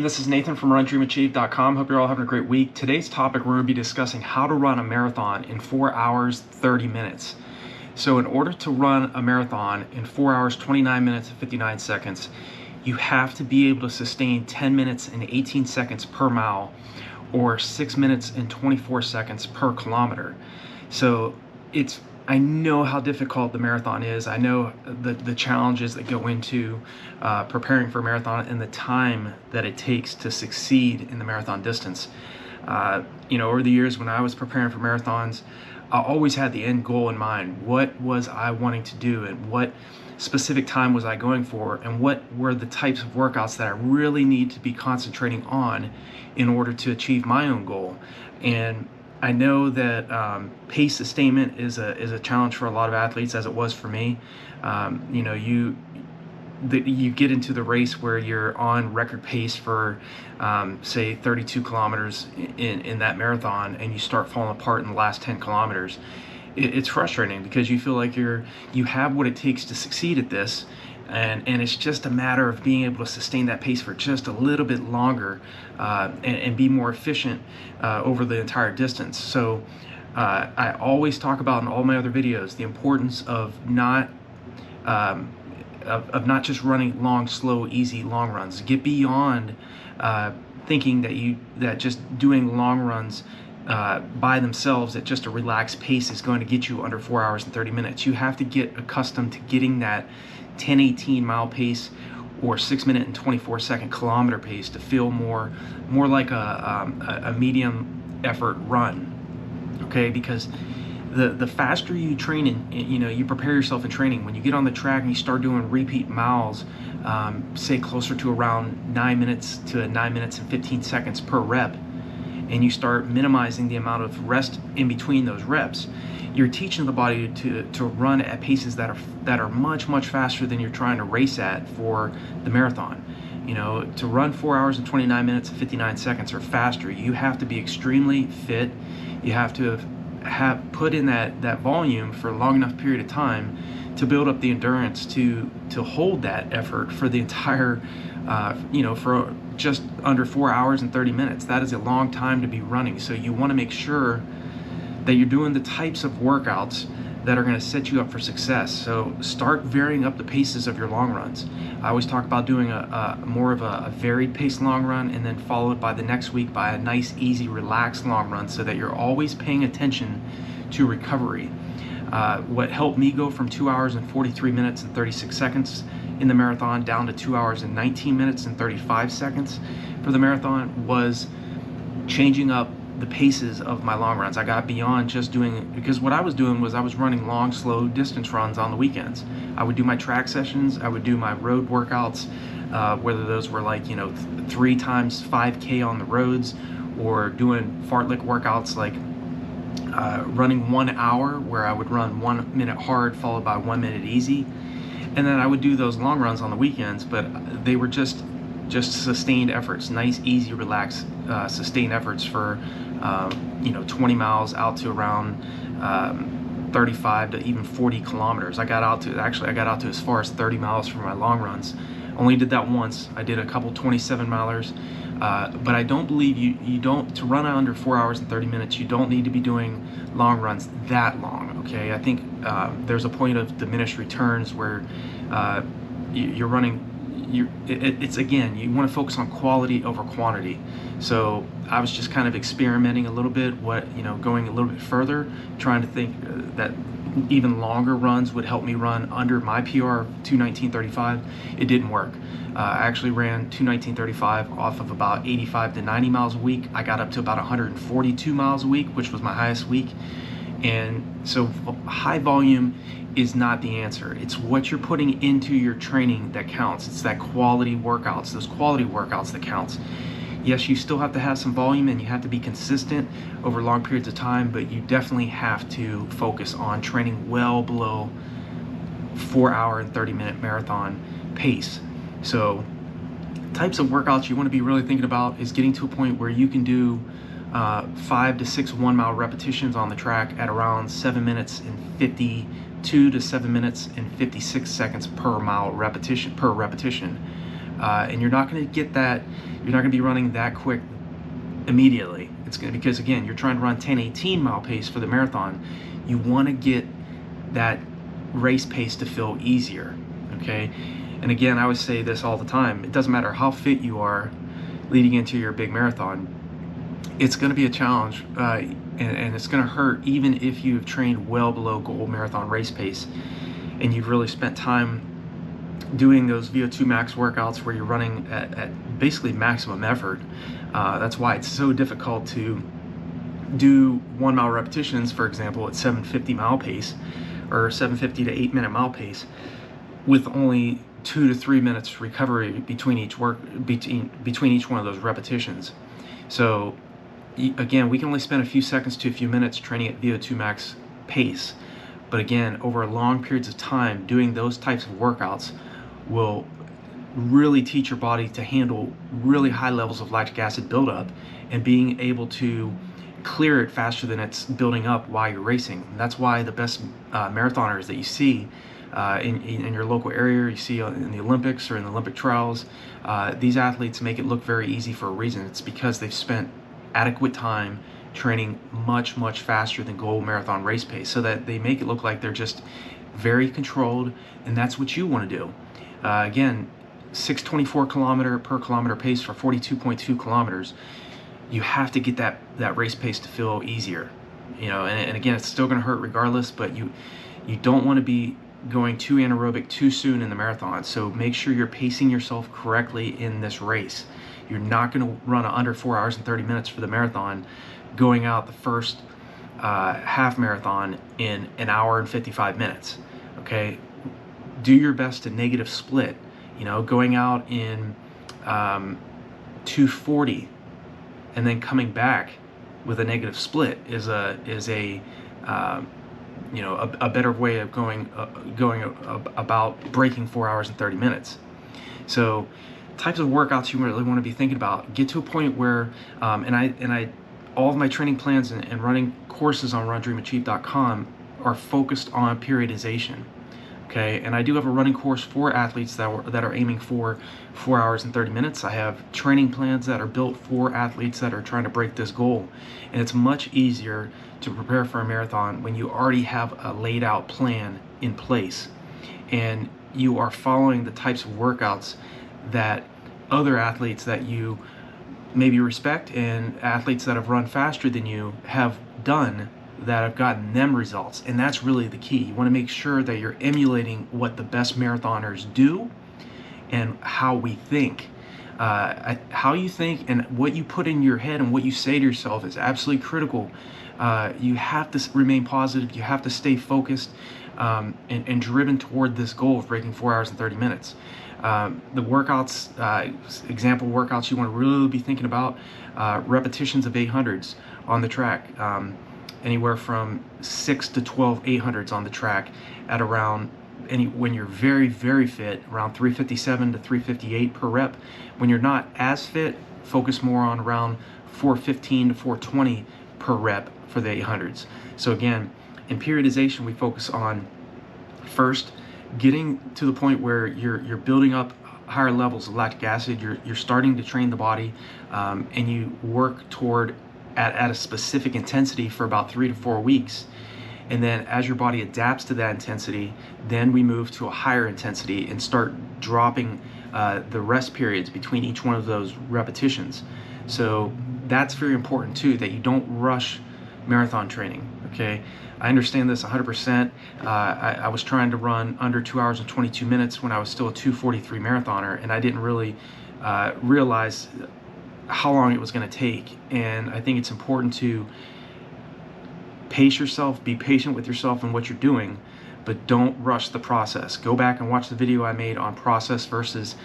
this is Nathan from RunDreamAchieve.com. Hope you're all having a great week. Today's topic, we're going to be discussing how to run a marathon in 4 hours, 30 minutes. So in order to run a marathon in 4 hours, 29 minutes, and 59 seconds, you have to be able to sustain 10 minutes and 18 seconds per mile, or 6 minutes and 24 seconds per kilometer. So I know how difficult the marathon is. I know the challenges that go into preparing for a marathon and the time that it takes to succeed in the marathon distance. Over the years when I was preparing for marathons, I always had the end goal in mind. What was I wanting to do, and what specific time was I going for, and what were the types of workouts that I really need to be concentrating on in order to achieve my own goal. And I know that pace sustainment is a challenge for a lot of athletes, as it was for me. You get into the race where you're on record pace for, say, 32 kilometers in that marathon, and you start falling apart in the last 10 kilometers. It's frustrating because you feel like you have what it takes to succeed at this, and it's just a matter of being able to sustain that pace for just a little bit longer and be more efficient over the entire distance. So I always talk about in all my other videos the importance of not just running long, slow, easy long runs. Get beyond thinking that just doing long runs by themselves at just a relaxed pace is going to get you under 4 hours and 30 minutes. You have to get accustomed to getting that 10-18 mile pace or 6 minute and 24 second kilometer pace to feel more like a medium effort run. Okay, because the faster you train and you prepare yourself in training, when you get on the track and you start doing repeat miles, say closer to around 9 minutes to 9 minutes and 15 seconds per rep, and you start minimizing the amount of rest in between those reps, you're teaching the body to run at paces that are much faster than you're trying to race at for the marathon. To run 4 hours and 29 minutes and 59 seconds or faster, you have to be extremely fit. You have to have put in that volume for a long enough period of time to build up the endurance to hold that effort for the entire for just under 4 hours and 30 minutes. That is a long time to be running. So you want to make sure that you're doing the types of workouts that are going to set you up for success. So start varying up the paces of your long runs. I always talk about doing more of a varied pace long run, and then followed by the next week by a nice, easy, relaxed long run, so that you're always paying attention to recovery. What helped me go from 2 hours and 43 minutes and 36 seconds in the marathon down to 2 hours and 19 minutes and 35 seconds for the marathon was changing up the paces of my long runs. I got beyond just because what I was doing was I was running long, slow distance runs on the weekends. I would do my track sessions, I would do my road workouts, whether those were like 3 times 5K on the roads, or doing fartlek workouts like running 1 hour, where I would run 1 minute hard followed by 1 minute easy. And then I would do those long runs on the weekends, but they were just sustained efforts, nice, easy, relaxed, sustained efforts for 20 miles out to around 35 to even 40 kilometers. I got out to as far as 30 miles for my long runs. Only did that once. I did a couple 27 milers, but I don't believe to run under 4 hours and 30 minutes, you don't need to be doing long runs that long. Okay, I think there's a point of diminished returns where you're running. It's again, you want to focus on quality over quantity. So I was just kind of experimenting a little bit, going a little bit further, trying to think that even longer runs would help me run under my PR of 2:19:35. It didn't work. I actually ran 2:19:35 off of about 85 to 90 miles a week. I got up to about 142 miles a week, which was my highest week. And so high volume is not the answer. It's what you're putting into your training that counts. It's that quality workouts, those quality workouts that counts. Yes, you still have to have some volume and you have to be consistent over long periods of time, but you definitely have to focus on training well below 4 hour and 30 minute marathon pace. So types of workouts you want to be really thinking about is getting to a point where you can do 5 to 6 1-mile repetitions on the track at around 7 minutes and 52 to 7 minutes and 56 seconds per repetition. and you're not going to get that. You're not going to be running that quick immediately. It's going to, because again, you're trying to run 10-18 mile pace for the marathon. You want to get that race pace to feel easier. Okay, and again, I always say this all the time. It doesn't matter how fit you are leading into your big marathon. It's going to be a challenge, and it's going to hurt even if you've trained well below goal marathon race pace, and you've really spent time doing those VO2 max workouts where you're running at basically maximum effort. That's why it's so difficult to do 1 mile repetitions, for example, at 750 mile pace or 750 to 8 minute mile pace, with only 2 to 3 minutes recovery between each between each one of those repetitions. So again, we can only spend a few seconds to a few minutes training at VO2 max pace, but again, over long periods of time, doing those types of workouts will really teach your body to handle really high levels of lactic acid buildup and being able to clear it faster than it's building up while you're racing. And that's why the best marathoners that you see in your local area, you see in the Olympics or in the Olympic trials, these athletes make it look very easy for a reason. It's because they've spent adequate time training much, much faster than goal marathon race pace, so that they make it look like they're just very controlled, and that's what you want to do. Again, 624 kilometer per kilometer pace for 42.2 kilometers. You have to get that race pace to feel easier, you know. And again, it's still going to hurt regardless, but you don't want to be going too anaerobic too soon in the marathon. So make sure you're pacing yourself correctly in this race. You're not going to run under 4 hours and 30 minutes for the marathon, going out the first half marathon in 1 hour and 55 minutes. Okay, do your best to negative split. You know, going out in 240 and then coming back with a negative split is a you know, a better way of going about breaking 4 hours and 30 minutes. So types of workouts you really want to be thinking about. Get to a point where and I all of my training plans and running courses on RunDreamAchieve.com are focused on periodization. Okay, and I do have a running course for athletes that are aiming for 4 hours and 30 minutes. I have training plans that are built for athletes that are trying to break this goal. And it's much easier to prepare for a marathon when you already have a laid out plan in place and you are following the types of workouts that other athletes that you maybe respect and athletes that have run faster than you have done, that have gotten them results. And that's really the key. You want to make sure that you're emulating what the best marathoners do and how we think. How you think and what you put in your head and what you say to yourself is absolutely critical. You have to remain positive. You have to stay focused and driven toward this goal of breaking 4 hours and 30 minutes. The workouts, example workouts you want to really be thinking about, repetitions of 800s on the track. Anywhere from 6 to 12 800s on the track at around when you're very, very fit, around 357 to 358 per rep. When you're not as fit, focus more on around 415 to 420 per rep for the 800s. So again, in periodization, we focus on first getting to the point where you're building up higher levels of lactic acid. You're starting to train the body, and you work toward at a specific intensity for about 3 to 4 weeks. And then as your body adapts to that intensity, then we move to a higher intensity and start dropping the rest periods between each one of those repetitions. So that's very important too, that you don't rush marathon training. Okay, I understand this 100%. I was trying to run under 2 hours and 22 minutes when I was still a 2:43 marathoner, and I didn't really realize how long it was going to take. And I think it's important to pace yourself, be patient with yourself and what you're doing, but don't rush the process. Go back and watch the video I made on process versus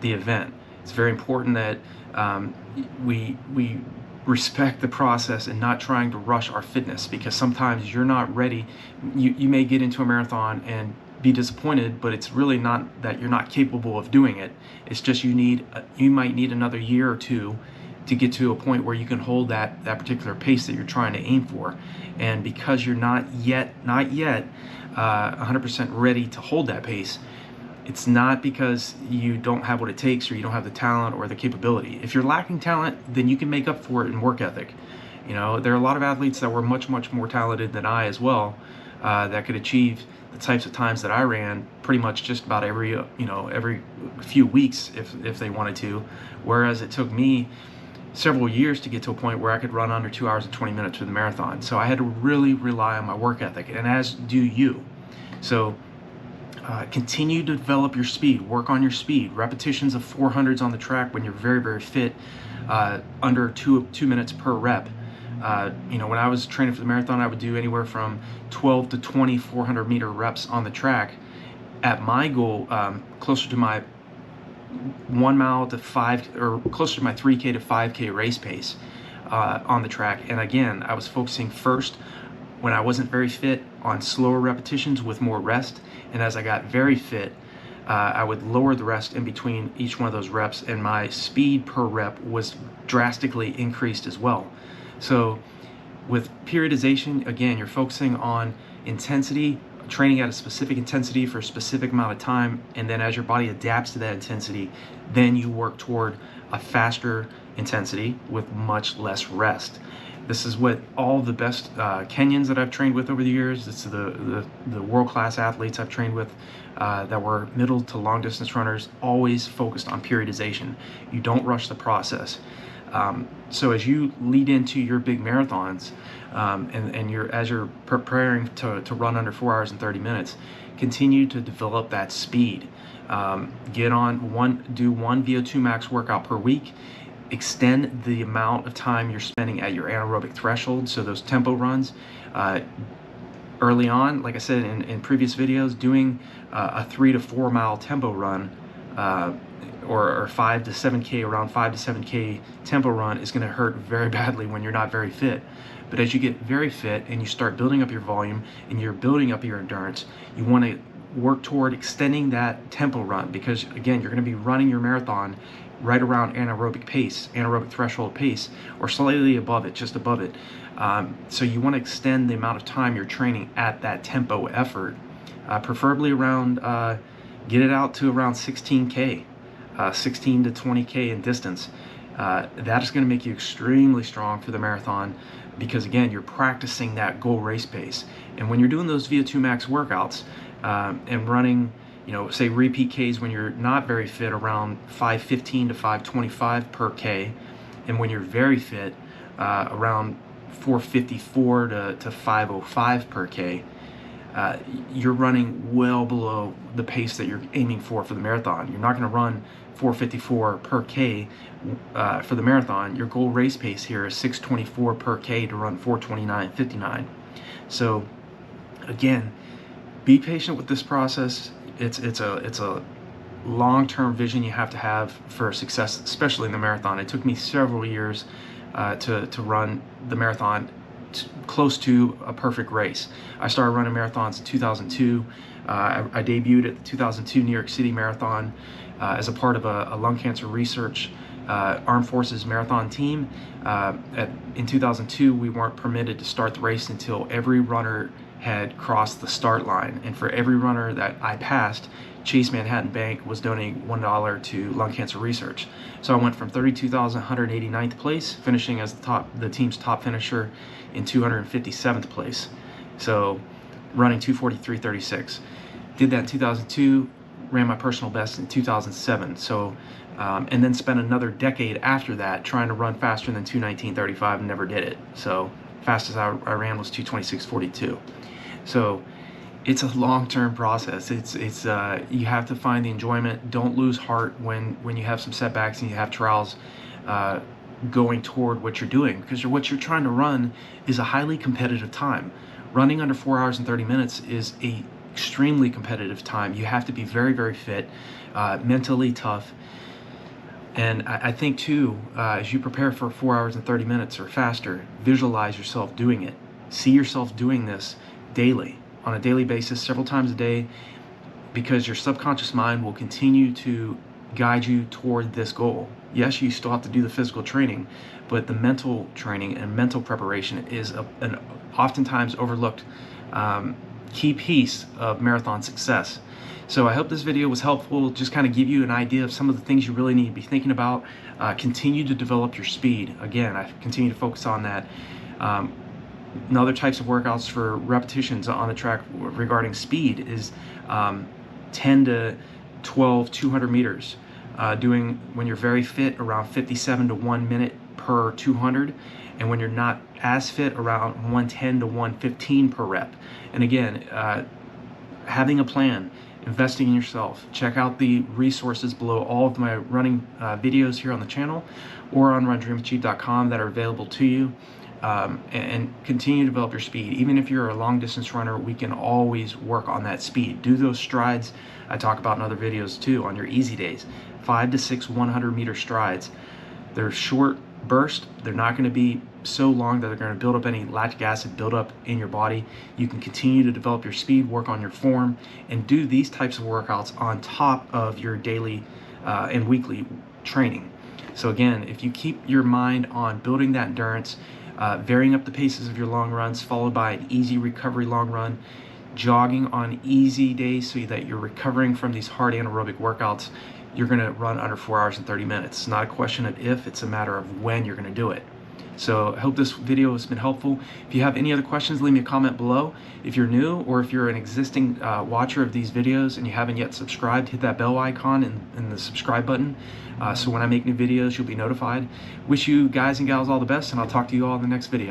the event. It's very important that we respect the process and not trying to rush our fitness, because sometimes you're not ready. You may get into a marathon and be disappointed, but it's really not that you're not capable of doing it. It's just you might need another year or two to get to a point where you can hold that particular pace that you're trying to aim for. And because you're not yet 100% ready to hold that pace, It's not because you don't have what it takes or you don't have the talent or the capability. If you're lacking talent, then you can make up for it in work ethic. You know, there are a lot of athletes that were much more talented than I as well, that could achieve the types of times that I ran pretty much just about every few weeks if they wanted to, whereas it took me several years to get to a point where I could run under 2 hours and 20 minutes for the marathon. So I had to really rely on my work ethic, and as do you. So continue to develop your speed, work on your speed, repetitions of 400s on the track when you're very fit, under two minutes per rep. When I was training for the marathon, I would do anywhere from 12 to 20 400-meter reps on the track at my goal, closer to my 1 mile to 5, or closer to my 3K to 5K race pace on the track. And again, I was focusing first, when I wasn't very fit, on slower repetitions with more rest. And as I got very fit, I would lower the rest in between each one of those reps, and my speed per rep was drastically increased as well. So with periodization, again, you're focusing on intensity, training at a specific intensity for a specific amount of time, and then as your body adapts to that intensity, then you work toward a faster intensity with much less rest. This is what all the best Kenyans that I've trained with over the years, it's the world-class athletes I've trained with that were middle to long distance runners, always focused on periodization. You don't rush the process. So as you lead into your big marathons, as you're preparing to run under 4 hours and 30 minutes, continue to develop that speed. Do one VO2 max workout per week. Extend the amount of time you're spending at your anaerobic threshold, so those tempo runs. Early on, like I said in previous videos, doing a 3 to 4 mile tempo run, or 5 to 7K, around 5 to 7K tempo run, is going to hurt very badly when you're not very fit. But as you get very fit and you start building up your volume and you're building up your endurance, you want to work toward extending that tempo run, because again, you're going to be running your marathon right around anaerobic threshold pace, or slightly above it, just above it. So you want to extend the amount of time you're training at that tempo effort, preferably around, get it out to around 16K, 16 to 20K in distance. That is going to make you extremely strong for the marathon, because again, you're practicing that goal race pace. And when you're doing those VO2 max workouts and running, say repeat Ks when you're not very fit, around 515 to 525 per K, and when you're very fit, around 454 to 505 per K, you're running well below the pace that you're aiming for the marathon. You're not going to run 454 per K for the marathon. Your goal race pace here is 624 per K to run 429.59. So again, be patient with this process. It's a long-term vision you have to have for success, especially in the marathon. It took me several years to run the marathon close to a perfect race. I started running marathons in 2002. I debuted at the 2002 New York City Marathon as a part of a lung cancer research Armed Forces marathon team. In 2002, we weren't permitted to start the race until every runner had crossed the start line, and for every runner that I passed, Chase Manhattan Bank was donating $1 to lung cancer research. So I went from 32,189th place, finishing as the team's top finisher, in 257th place. So running 2:43.36. Did that in 2002, ran my personal best in 2007. So and then spent another decade after that trying to run faster than 2:19.35 and never did it. So fastest I ran was 2:26.42. So it's a long-term process. It's you have to find the enjoyment. Don't lose heart when you have some setbacks and you have trials going toward what you're doing, because what you're trying to run is a highly competitive time. Running under 4 hours and 30 minutes is a extremely competitive time. You have to be very fit, mentally tough. And I think too, as you prepare for 4 hours and 30 minutes or faster, visualize yourself doing it. See yourself doing this daily, on a daily basis, several times a day, because your subconscious mind will continue to guide you toward this goal. Yes, you still have to do the physical training, but the mental training and mental preparation is an oftentimes overlooked key piece of marathon success. So I hope this video was helpful, just kind of give you an idea of some of the things you really need to be thinking about. Continue to develop your speed. Again, I continue to focus on that. And other types of workouts for repetitions on the track regarding speed is 10 to 12 200 meters. Doing, when you're very fit, around 57 to 1 minute per 200, and when you're not as fit, around 110 to 115 per rep. And again, having a plan, investing in yourself. Check out the resources below all of my running videos here on the channel or on RunDreamAchieve.com that are available to you. And continue to develop your speed. Even if you're a long distance runner, we can always work on that speed. Do those strides I talk about in other videos too on your easy days. 5 to 6 100-meter strides. They're short bursts. They're not going to be so long that they're going to build up any lactic acid buildup in your body. You can continue to develop your speed, work on your form, and do these types of workouts on top of your daily and weekly training. So again, if you keep your mind on building that endurance, varying up the paces of your long runs, followed by an easy recovery long run, jogging on easy days so that you're recovering from these hard anaerobic workouts, you're going to run under 4 hours and 30 minutes. It's not a question of if, it's a matter of when you're going to do it. So I hope this video has been helpful. If you have any other questions, leave me a comment below. If you're new, or if you're an existing watcher of these videos and you haven't yet subscribed, hit that bell icon and the subscribe button, so when I make new videos, you'll be notified. Wish you guys and gals all the best, and I'll talk to you all in the next video.